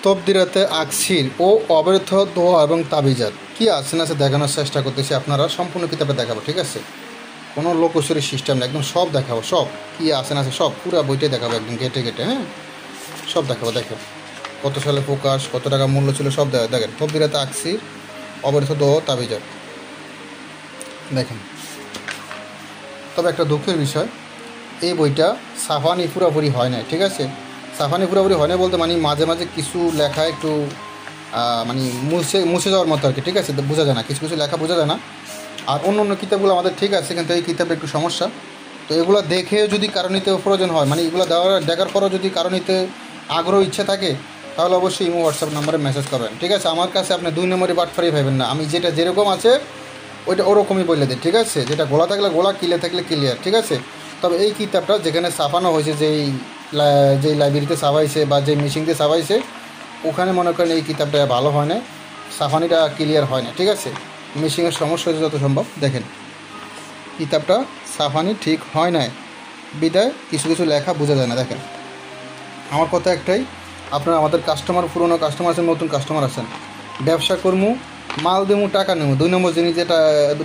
তবদিরাতে আকসির ও অব্যর্থ দোয়া এবং তাবিজাত কী আছে না দেখানোর চেষ্টা করতেছি। আপনারা সম্পূর্ণ কিতাবটা দেখাবো, ঠিক আছে? কোনো লোকসরি সিস্টেম না, একদম সব দেখাবো, সব কী আছে না সব পুরো বইটাই দেখাবো, একদম ঘেটে ঘেটে, হ্যাঁ সব দেখাবো। দেখেন কত সালে প্রকাশ, কত টাকা মূল্য ছিল, সব দেখেন। তবদিরাতে আকসির অব্যর্থ দোয়া তাবিজাত দেখেন। তবে একটা দুঃখের বিষয়, এই বইটা সাফানি পুরোপুরি হয় না, ঠিক আছে? সাফানি পুরোপুরি হয় না বলতে মানে মাঝে মাঝে কিছু লেখা একটু মানে মুছে যাওয়ার মতো আর কি, ঠিক আছে? বোঝা যায় না, কিছু কিছু লেখা বোঝা যায় না। আর অন্য অন্য কিতাবগুলো আমাদের ঠিক আছে, কিন্তু এই কিতাবে একটু সমস্যা। তো এগুলো দেখে যদি কারো নিতে প্রয়োজন হয়, মানে এগুলো দেখার পরও যদি কারো নিতে আগ্রহ ইচ্ছে থাকে, তাহলে অবশ্যই ইমো হোয়াটসঅ্যাপ নাম্বারে মেসেজ করবেন, ঠিক আছে? আমার কাছে আপনি 2 নম্বরে বাটফারি ভাবেন না, আমি যেটা যেরকম আছে ওইটা ওরকমই বলে দিই, ঠিক আছে? যেটা গোলা থাকলে গোলা, কিলে থাকলে ক্লিয়ার, ঠিক আছে? তবে এই কিতাবটা যেখানে ছাপানো হয়েছে, যেই লাইব্রেরিতে ছাপাইছে বা যেই মেশিনতে ছাপাইছে, ওখানে মনে করেন এই কিতাবটা ভালো হয় না, ছাপানিটা ক্লিয়ার হয় না, ঠিক আছে? মেশিনের সমস্যা হয়েছে যত সম্ভব। দেখেন কিতাবটা ছাপানি ঠিক হয় না, বিদায় কিছু কিছু লেখা বোঝা যায় না। দেখেন আমার কথা একটাই, আপনারা আমাদের কাস্টমার, পুরনো কাস্টমার আছেন, নতুন কাস্টমার আছেন, ব্যবসা করবো, মাল দেবো, টাকা নেবো, 2 নম্বর জিনিস যেটা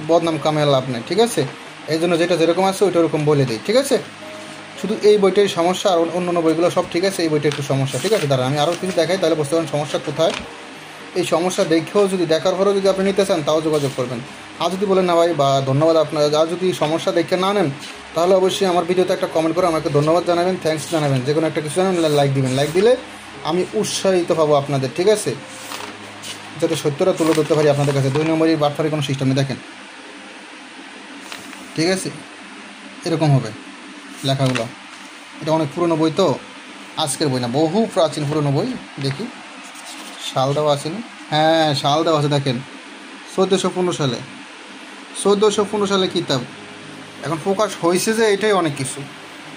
বদনাম কামে লাভ নেই, ঠিক আছে? এই জন্য যেটা যেরকম আছে ওইটা ওরকম বলে দিই, ঠিক আছে? শুধু এই বইটাই সমস্যা, আর অন্য অন্য বইগুলো সব ঠিক আছে, এই বইটা একটু সমস্যা, ঠিক আছে? দাঁড়া আমি আরও কিছু দেখাই, তাহলে বুঝতে পারেন সমস্যা কোথায়। এই সমস্যা দেখেও যদি দেখার পরেও যদি আপনি নিতে চান, তাও যোগাযোগ করবেন। আর যদি বলেন না ভাই বা ধন্যবাদ আপনার, আর যদি সমস্যা দেখে না নেন, তাহলে অবশ্যই আমার ভিডিওতে একটা কমেন্ট করে আমাকে ধন্যবাদ জানাবেন, থ্যাঙ্কস জানাবেন, যে কোনো একটা কিছু জানাবেন, লাইক দিবেন। লাইক দিলে আমি উৎসাহিত পাবো আপনাদের, ঠিক আছে? যাতে সত্যটা তুলে ধরতে পারি আপনাদের কাছে। 2 নম্বরই বাটফারি কোনো সিস্টেমে দেখেন, ঠিক আছে? এরকম হবে লেখাগুলো। এটা অনেক পুরনো বই, তো আজকের বই না, বহু প্রাচীন পুরনো বই। দেখি সাল দেওয়া আছে না? হ্যাঁ সাল দেওয়া আছে, দেখেন 1415 সালে, 1415 সালে কিতাব। এখন ফোকাস হয়েছে যে এটাই অনেক কিছু,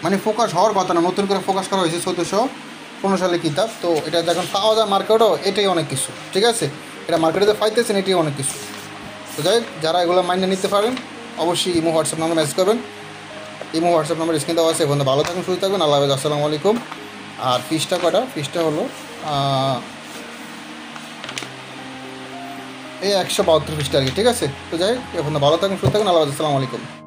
মানে ফোকাস হওয়ার কথা না, নতুন করে ফোকাস করা হয়েছে 1415 সালে কিতাব। তো এটা যখন পাওয়া যায় মার্কেটও, এটাই অনেক কিছু, ঠিক আছে? এটা মার্কেটে যে পাইতেছেন এটাই অনেক কিছু। তো যাই হোক, যারা এগুলো মাইনে নিতে পারেন অবশ্যই ইমো হোয়াটসঅ্যাপ নাম্বার মেসেজ করবেন। ইমো হোয়াটসঅ্যাপ নাম্বার স্ক্রিন দেওয়া আছে। এখন ভালো থাকুন, সুস্থ থাকবেন, আল্লাহ হাফেজ, আসসালামু আলাইকুম। আর ফিসটা কটা? ফিসটা হলো এই 172 পৃষ্ঠা আর কি, ঠিক আছে? তো যাই হোক, এখন ভালো থাকুন, সুস্থ থাকুন, আল্লাহ হাফেজ, আসসালামু আলাইকুম।